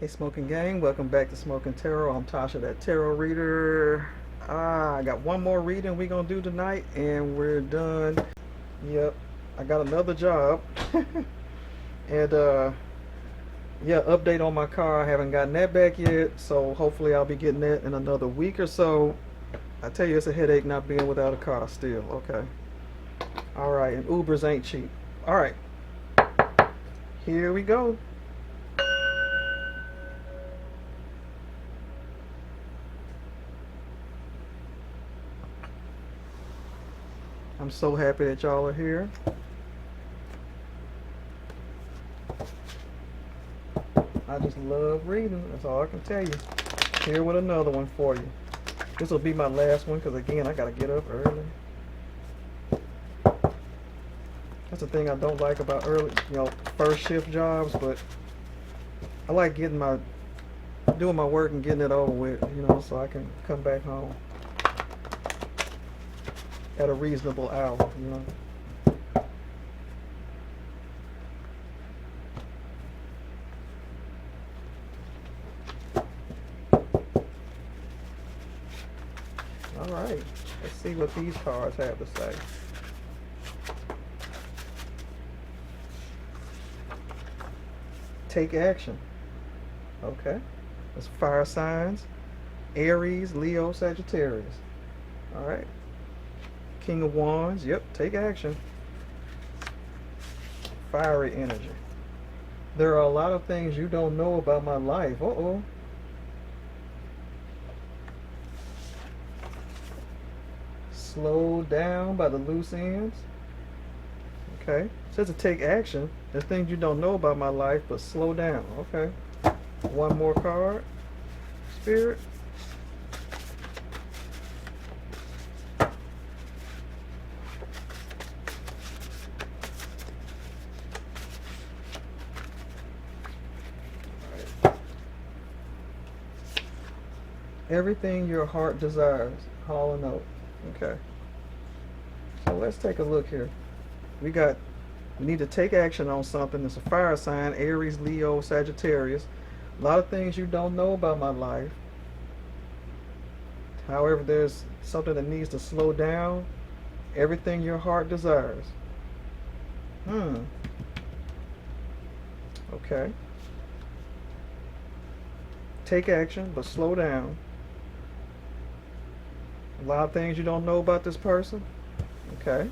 Hey Smokin Gang, welcome back to Smokin Tarot. I'm Tasha, that tarot reader. I got one more reading we're gonna do tonight, and we're done. Yep, I got another job, and yeah, update on my car. I haven't gotten that back yet, so hopefully I'll be getting that in another week or so. I tell you, it's a headache not being without a car still. Okay. All right, and Ubers ain't cheap. All right, here we go. I'm so happy that y'all are here. I just love reading. That's all I can tell you. Here with another one for you. This will be my last one because, again, I got to get up early. That's the thing I don't like about early, first shift jobs, but I like doing my work and getting it over with, so I can come back home at a reasonable hour. All right, let's see what these cards have to say. Take action. Okay, that's fire signs: Aries, Leo, Sagittarius. All right, King of Wands. Yep, take action. Fiery energy. There are a lot of things you don't know about my life. Uh-oh. Slow down by the loose ends. Okay. It says to take action. There's things you don't know about my life, but slow down. Okay. One more card. Spirit. Everything your heart desires. Hall and Oak. Okay. So let's take a look here. We need to take action on something. It's a fire sign: Aries, Leo, Sagittarius. A lot of things you don't know about my life. However, there's something that needs to slow down. Everything your heart desires. Okay. Take action, but slow down. A lot of things you don't know about this person. Okay.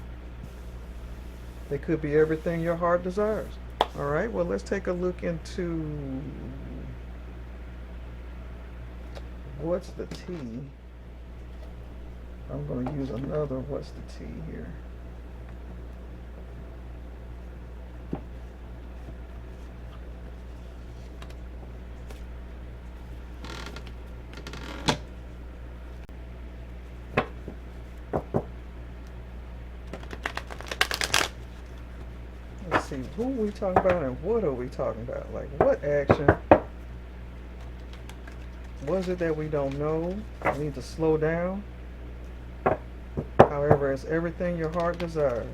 They could be everything your heart desires. All right, well, let's take a look into what's the T. I'm going to use another what's the T here. Let's see, who are we talking about and what are we talking about? Like, what action was it that we don't know? We need to slow down. However, it's everything your heart desires.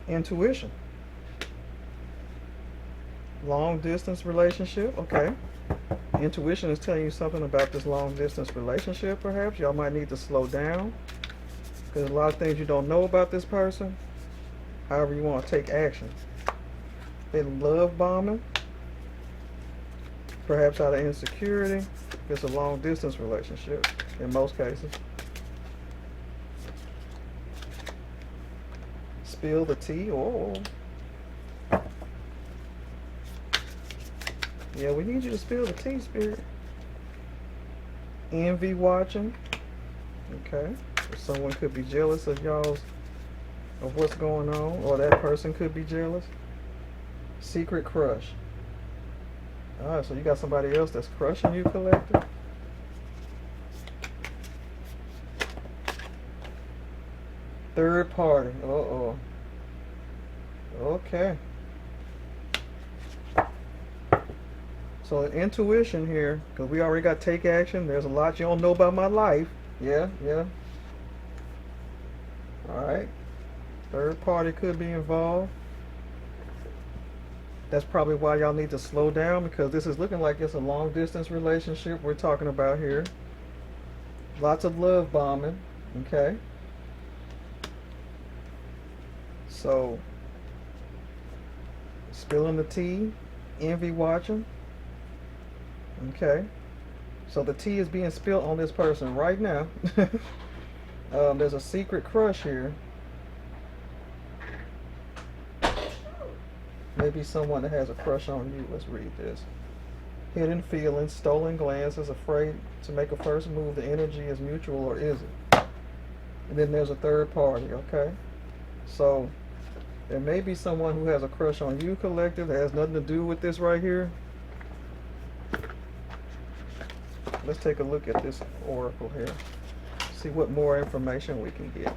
Intuition. Long distance relationship. Okay. Intuition is telling you something about this long distance relationship, perhaps. Y'all might need to slow down because a lot of things you don't know about this person. However, you want to take action. They love bombing, perhaps out of insecurity. It's a long distance relationship in most cases. Spill the tea. Oh. Yeah, we need you to spill the tea, Spirit. Envy watching. Okay. So someone could be jealous of what's going on, or that person could be jealous. Secret crush. Alright, so you got somebody else that's crushing you, collector. Third party. Uh-oh. Okay. So intuition here, because we already got take action. There's a lot you don't know about my life. Yeah, yeah. All right. Third party could be involved. That's probably why y'all need to slow down, because this is looking like it's a long distance relationship we're talking about here. Lots of love bombing. Okay. So spilling the tea, envy watching. Okay. So the tea is being spilled on this person right now. There's a secret crush here. Maybe someone that has a crush on you. Let's read this. Hidden feelings, stolen glances, afraid to make a first move. The energy is mutual, or is it? And then there's a third party, okay? So there may be someone who has a crush on you, collective, that has nothing to do with this right here. Let's take a look at this oracle here. See what more information we can get.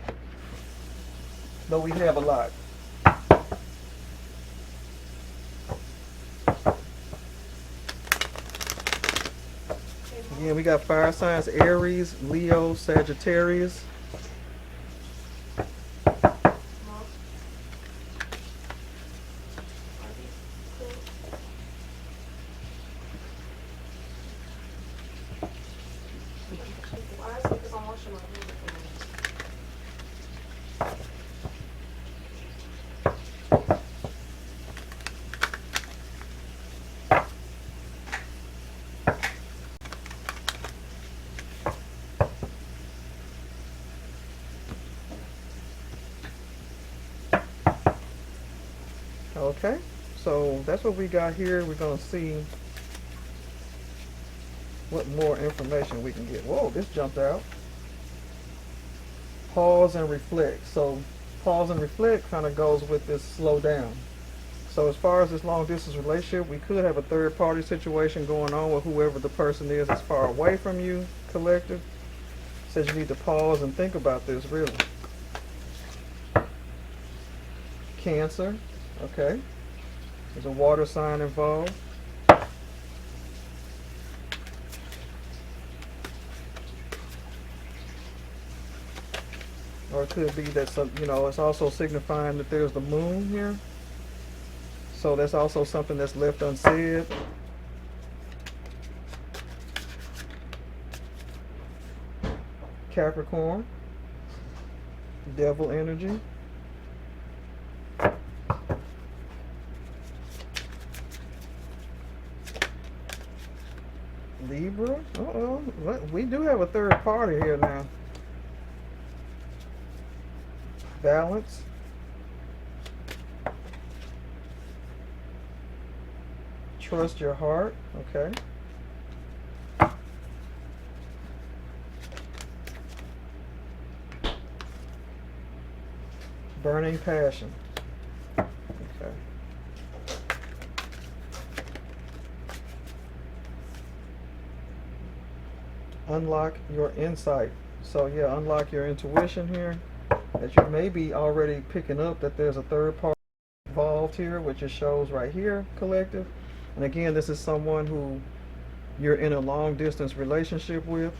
Though we have a lot. Again, we got fire signs: Aries, Leo, Sagittarius. Okay, so that's what we got here. We're going to see what more information we can get. Whoa, this jumped out. Pause and reflect. So pause and reflect kind of goes with this slow down. So as far as this long distance relationship, we could have a third party situation going on with whoever the person is that's far away from you, collective. Says you need to pause and think about this, really. Cancer. Okay. There's a water sign involved. Or it could be that some, it's also signifying that there's the moon here. So that's also something that's left unsaid. Capricorn. Devil energy. Libra. Uh-oh. We do have a third party here now. Balance. Trust your heart. Okay. Burning passion. Okay. Unlock your insight. So yeah, unlock your intuition here. That you may be already picking up that there's a third party involved here, which it shows right here, collective. And again, this is someone who you're in a long distance relationship with.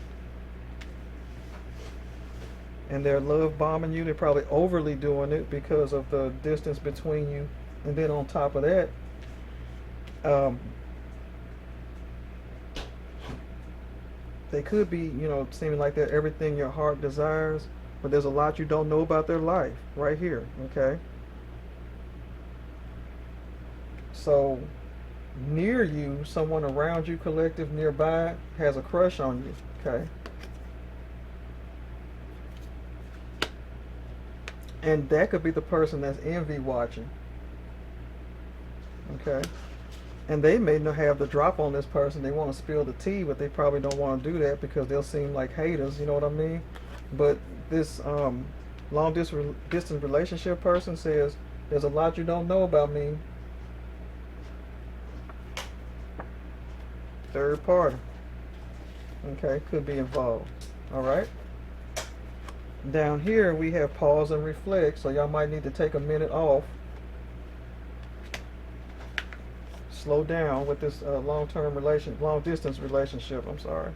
And they're love bombing you. They're probably overly doing it because of the distance between you. And then on top of that, they could be, seeming like they're everything your heart desires, but there's a lot you don't know about their life right here, okay? So near you, someone around you, collective, nearby, has a crush on you, okay? And that could be the person that's envy watching, okay? And they may not have the drop on this person. They want to spill the tea, but they probably don't want to do that because they'll seem like haters, you know what I mean? But this long distance relationship person says, there's a lot you don't know about me. Third party. Okay, could be involved. Alright. Down here we have pause and reflect, so y'all might need to take a minute off slow down with this long distance relationship. I'm sorry.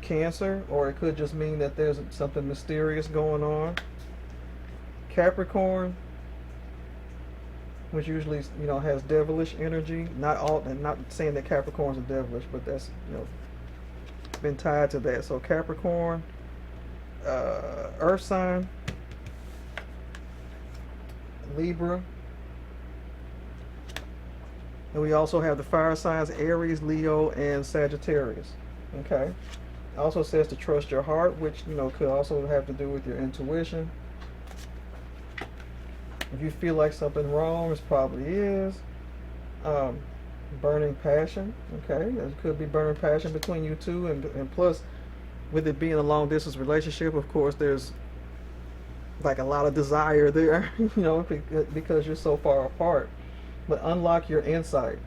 Cancer, or it could just mean that there's something mysterious going on. Capricorn, which usually has devilish energy. Not saying that Capricorns are devilish, but that's been tied to that. So Capricorn, Earth sign, Libra, and we also have the fire signs Aries, Leo, and Sagittarius. Okay. It also says to trust your heart, which could also have to do with your intuition. If you feel like something wrong, it probably is. Burning passion. Okay, there could be burning passion between you two, and plus, with it being a long distance relationship, of course, there's like a lot of desire there, because you're so far apart. But unlock your insight.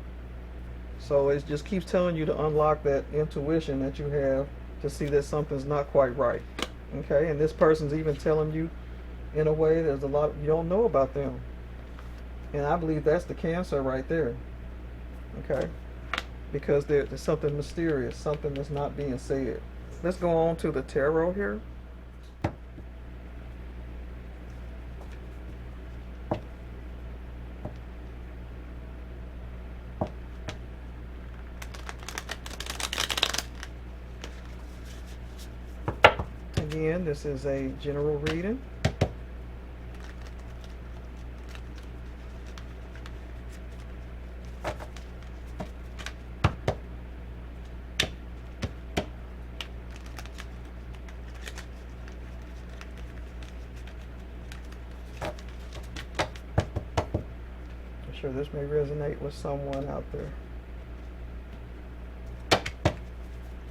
So it just keeps telling you to unlock that intuition that you have to see that something's not quite right. Okay, and this person's even telling you, in a way, there's a lot you don't know about them. And I believe that's the Cancer right there. Okay, because there's something mysterious, something that's not being said. Let's go on to the tarot here. Again, this is a general reading. I'm sure this may resonate with someone out there.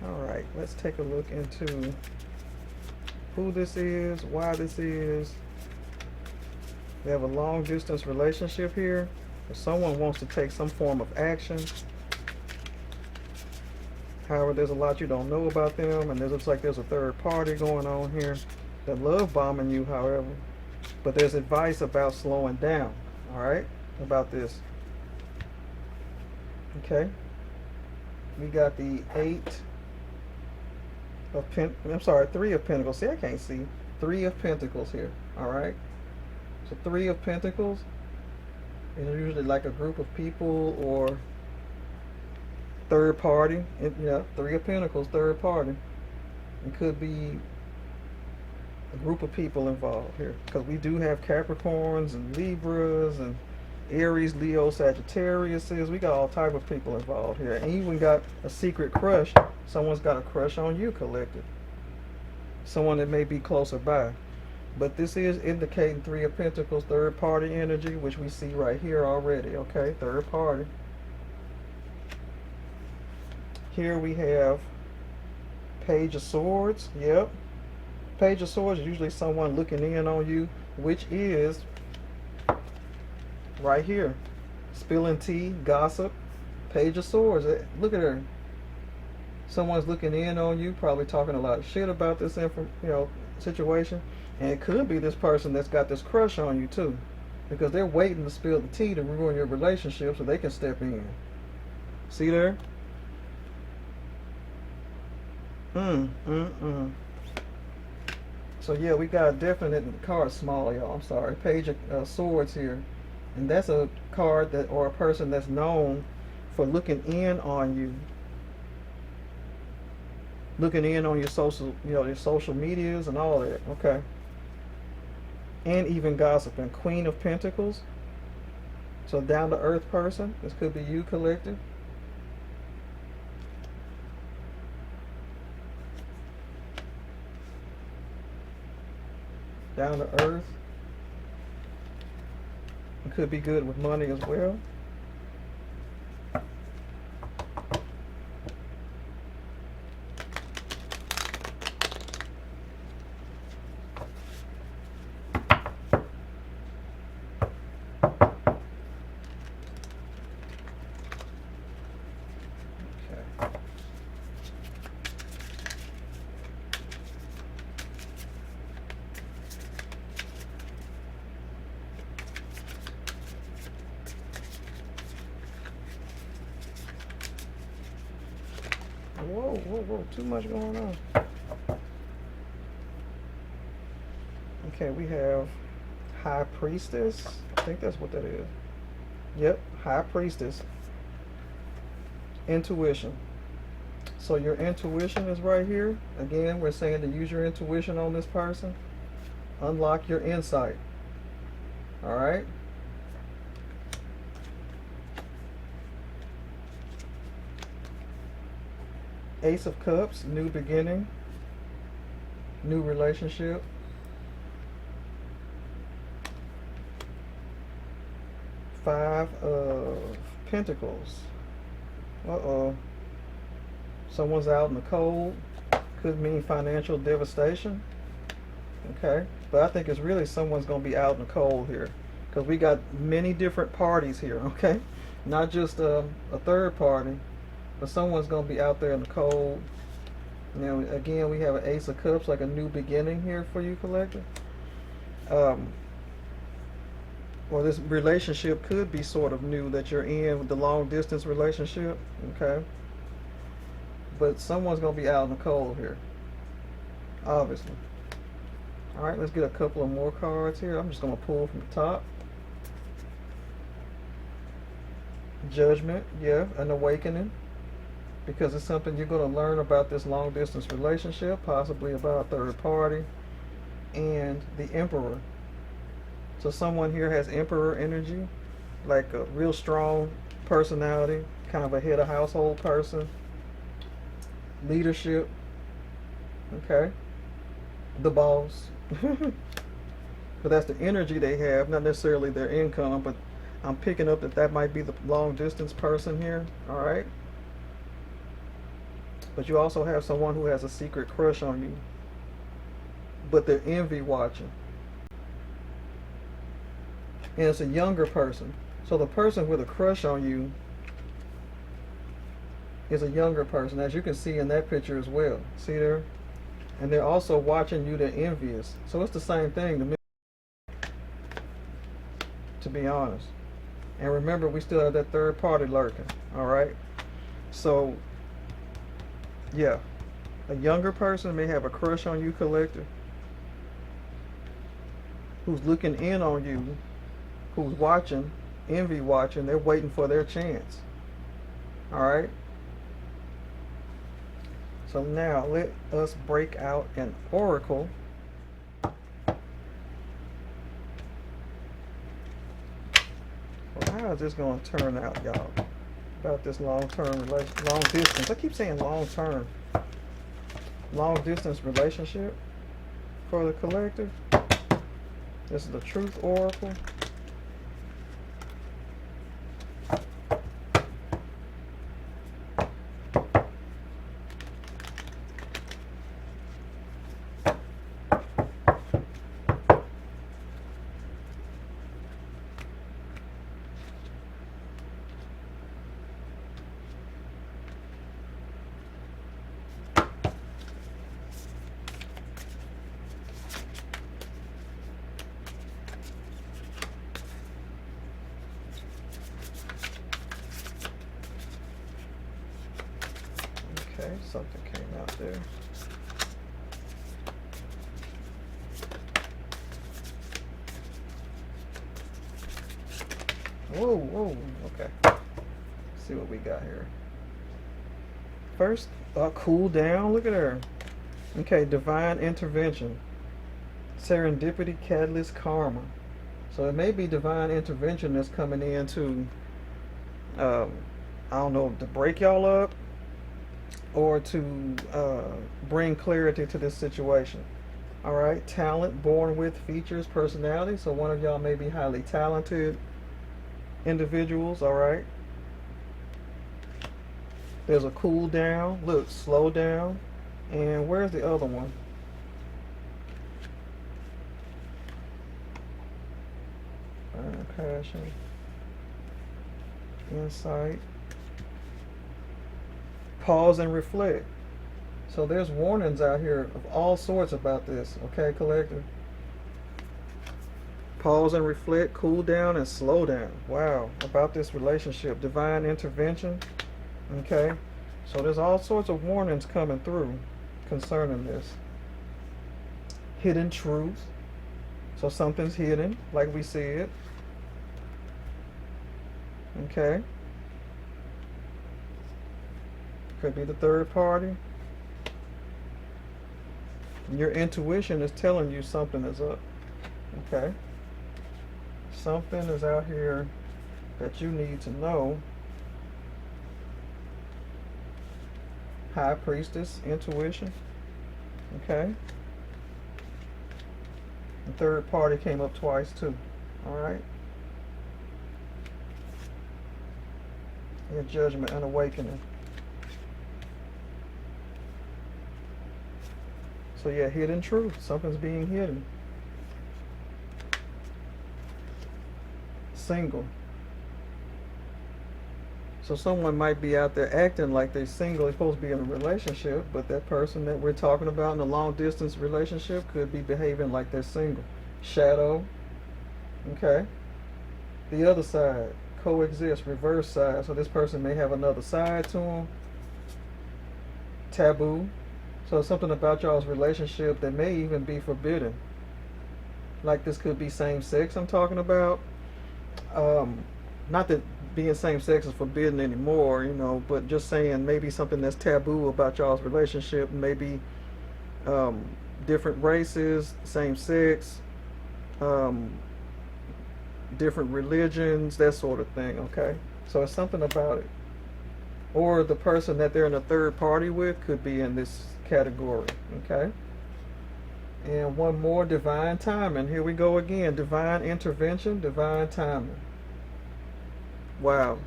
All right, let's take a look into who this is, why this is. We have a long distance relationship here. If someone wants to take some form of action. However, there's a lot you don't know about them, and it looks like there's a third party going on here that love bombing you, however. But there's advice about slowing down, all right, about this. Okay. We got the Three of Pentacles. See, I can't see. Three of Pentacles here. All right. So Three of Pentacles is usually like a group of people or third party. Three of Pentacles, third party. It could be a group of people involved here, because we do have Capricorns and Libras and Aries, Leo, Sagittarius. We got all type of people involved here, and even got a secret crush. Someone's got a crush on you, collective. Someone that may be closer by. But this is indicating Three of Pentacles, third party energy, which we see right here already. Okay, third party. Here we have Page of Swords. Yep. Page of Swords is usually someone looking in on you, which is right here. Spilling tea, gossip. Page of Swords. Look at her. Someone's looking in on you, probably talking a lot of shit about this situation. And it could be this person that's got this crush on you too, because they're waiting to spill the tea to ruin your relationship so they can step in. See there? So yeah, we got a definite card small, y'all. I'm sorry. Page of Swords here. And that's a card or a person that's known for looking in on you. Looking in on your social medias and all that. Okay. And even gossiping. Queen of Pentacles. So down to earth person. This could be you, collective. Down to earth. It could be good with money as well. Whoa, whoa, whoa. Too much going on. Okay, we have High Priestess. I think that's what that is. Yep, High Priestess. Intuition. So your intuition is right here. Again, we're saying to use your intuition on this person. Unlock your insight. All right. Ace of Cups, new beginning, new relationship. Five of Pentacles. Uh-oh. Someone's out in the cold. Could mean financial devastation. Okay. But I think it's really someone's going to be out in the cold here. Because we got many different parties here, okay? Not just a third party, but someone's going to be out there in the cold. You know, again, we have an Ace of Cups, like a new beginning here for you, collector. Well, this relationship could be sort of new that you're in with the long distance relationship, okay? But someone's going to be out in the cold here, obviously. All right, let's get a couple of more cards here. I'm just going to pull from the top. Judgment, yeah, an awakening. Because it's something you're going to learn about this long distance relationship, possibly about a third party. And the Emperor. So someone here has Emperor energy, like a real strong personality, kind of a head of household person. Leadership, okay, the boss. But that's the energy they have, not necessarily their income, but I'm picking up that that might be the long distance person here, all right? But you also have someone who has a secret crush on you, but they're envy watching. And it's a younger person. So the person with a crush on you is a younger person, as you can see in that picture as well. See there? And they're also watching you, they're envious. So it's the same thing to me, to be honest. And remember, we still have that third party lurking, all right? So, yeah, a younger person may have a crush on you, collector, who's looking in on you, who's watching, envy watching. They're waiting for their chance, all right? So now let us break out an oracle. Well, how is this going to turn out, y'all? About this long-term relation, long distance. I keep saying long-term. Long-distance relationship for the collector. This is the Truth Oracle. Okay, something came out there. Whoa, whoa, okay. Let's see what we got here. First, cool down. Look at her. Okay, divine intervention. Serendipity, catalyst, karma. So it may be divine intervention that's coming in to, I don't know, to break y'all up, or to bring clarity to this situation. All right, talent, born with, features, personality. So one of y'all may be highly talented individuals. All right, there's a cool down. Look, slow down. And where's the other one? Passion, insight, pause and reflect. So there's warnings out here of all sorts about this, okay, collector? Pause and reflect, cool down, and slow down. Wow, about this relationship. Divine intervention, okay? So there's all sorts of warnings coming through concerning this. Hidden truth. So something's hidden, like we said. Okay. Could be the third party. Your intuition is telling you something is up. Okay. Something is out here that you need to know. High Priestess, intuition. Okay. The third party came up twice too. Alright. Your judgment and awakening. So yeah, hidden truth. Something's being hidden. Single. So someone might be out there acting like they're single, they're supposed to be in a relationship, but that person that we're talking about in a long distance relationship could be behaving like they're single. Shadow. Okay. The other side. Coexist. Reverse side. So this person may have another side to them. Taboo. So something about y'all's relationship that may even be forbidden. Like this could be same sex I'm talking about. Not that being same sex is forbidden anymore, you know, but just saying maybe something that's taboo about y'all's relationship, maybe different races, same sex, different religions, that sort of thing, okay? So it's something about it. Or the person that they're in a third party with could be in this category, okay? And one more, divine timing. Here we go again. Divine intervention, divine timing. Wow.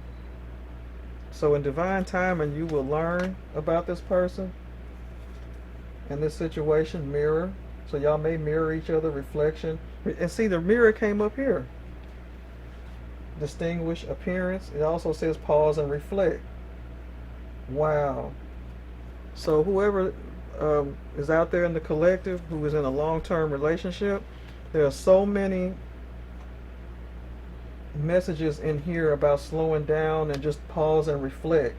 So in divine timing, you will learn about this person and this situation. Mirror. So y'all may mirror each other, reflection. And see, the mirror came up here. Distinguish appearance. It also says pause and reflect. Wow. So whoever is out there in the collective who is in a long-term relationship, there are so many messages in here about slowing down and just pause and reflect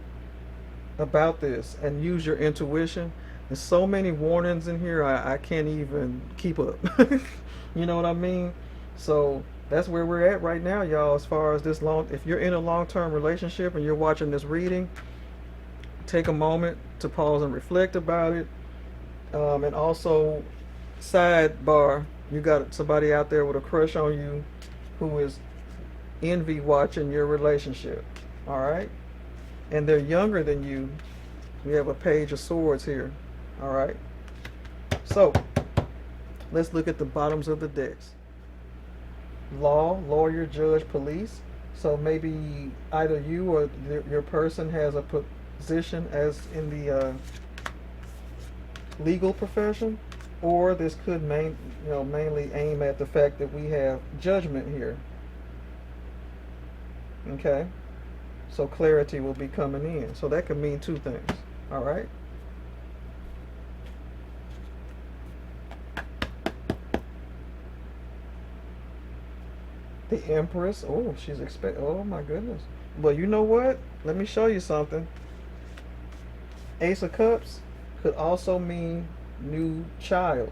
about this and use your intuition. There's so many warnings in here, I can't even keep up. You know what I mean? So that's where we're at right now, y'all, as far as this if you're in a long-term relationship and you're watching this reading, take a moment to pause and reflect about it. And also, sidebar, you got somebody out there with a crush on you who is envy watching your relationship. Alright? And they're younger than you. We have a page of swords here. Alright? So, let's look at the bottoms of the decks. Law, lawyer, judge, police. So maybe either you or your person has a position as in the legal profession, or this could mainly aim at the fact that we have judgment here. Okay, so clarity will be coming in. So that could mean two things. All right. The Empress. Oh, she's oh my goodness. Well, you know what? Let me show you something. Ace of Cups could also mean new child,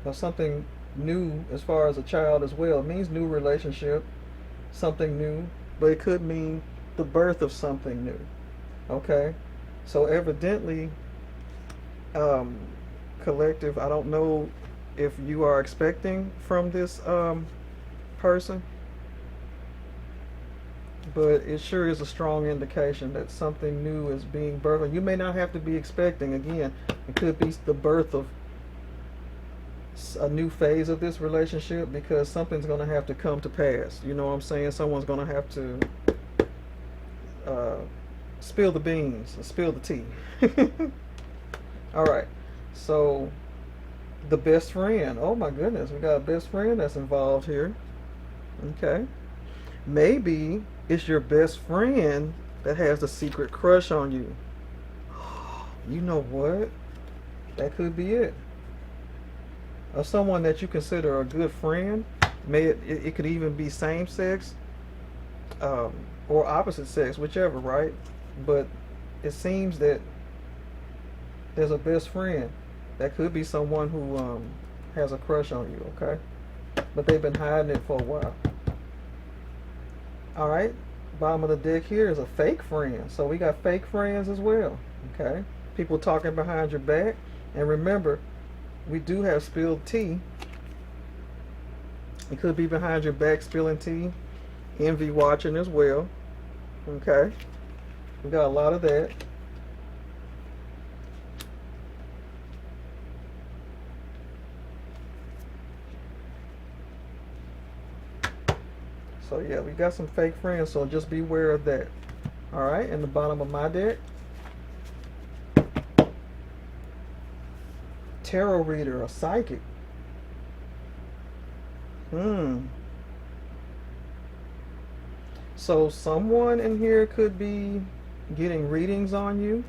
or something new as far as a child as well. It means new relationship, something new, but it could mean the birth of something new. Okay, so evidently, collective, I don't know if you are expecting from this person, but it sure is a strong indication that something new is being birthed. You may not have to be expecting. Again, it could be the birth of a new phase of this relationship, because something's going to have to come to pass. You know what I'm saying? Someone's going to have to spill the beans, or spill the tea. Alright, so the best friend. Oh my goodness, we got a best friend that's involved here. Okay. Maybe it's your best friend that has a secret crush on you. You know what? That could be it. Or someone that you consider a good friend. It could even be same sex or opposite sex, whichever, right? But it seems that there's a best friend. That could be someone who has a crush on you, okay? But they've been hiding it for a while. All right, bottom of the deck here is a fake friend. So we got fake friends as well, okay? People talking behind your back. And remember, we do have spilled tea. It could be behind your back spilling tea. Envy watching as well, okay? We got a lot of that. So yeah, we got some fake friends, so just beware of that. All right, in the bottom of my deck, tarot reader, a psychic. So someone in here could be getting readings on you.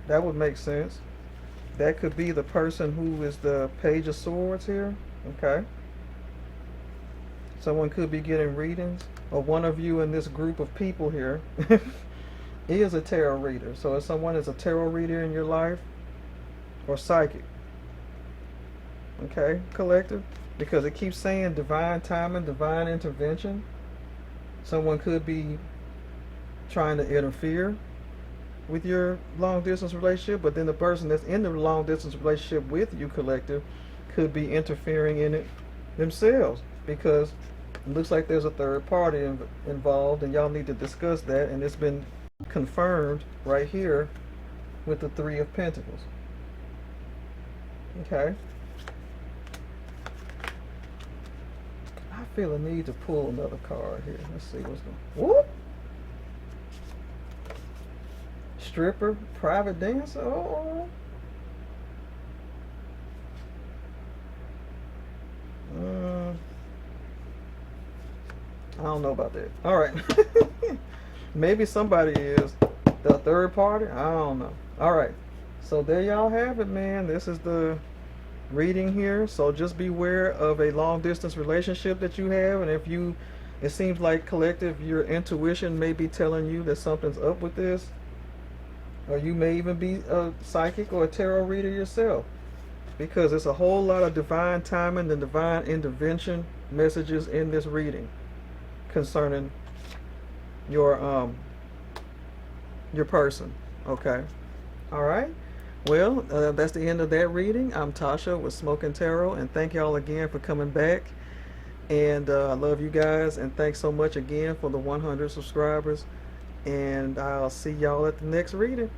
That would make sense. That could be the person who is the Page of Swords here, okay? Someone could be getting readings, or one of you in this group of people here is a tarot reader. So if someone is a tarot reader in your life, or psychic, okay, collective, because it keeps saying divine timing, divine intervention. Someone could be trying to interfere with your long distance relationship, but then the person that's in the long distance relationship with you, collective, could be interfering in it themselves, because it looks like there's a third party involved, and y'all need to discuss that, and it's been confirmed right here with the Three of Pentacles. Okay. I feel a need to pull another card here. Let's see what's going on. Whoop! Stripper, private dancer. Oh. I don't know about that. All right. Maybe somebody is the third party. I don't know. All right. So there y'all have it, man. This is the reading here. So just beware of a long distance relationship that you have, and if you, it seems like, collective, your intuition may be telling you that something's up with this, or you may even be a psychic or a tarot reader yourself, because there's a whole lot of divine timing and divine intervention messages in this reading concerning your person. Okay. All right. Well, that's the end of that reading. I'm Tasha with Smokin Tarot, and thank y'all again for coming back. And I love you guys, and thanks so much again for the 100 subscribers. And I'll see y'all at the next reading.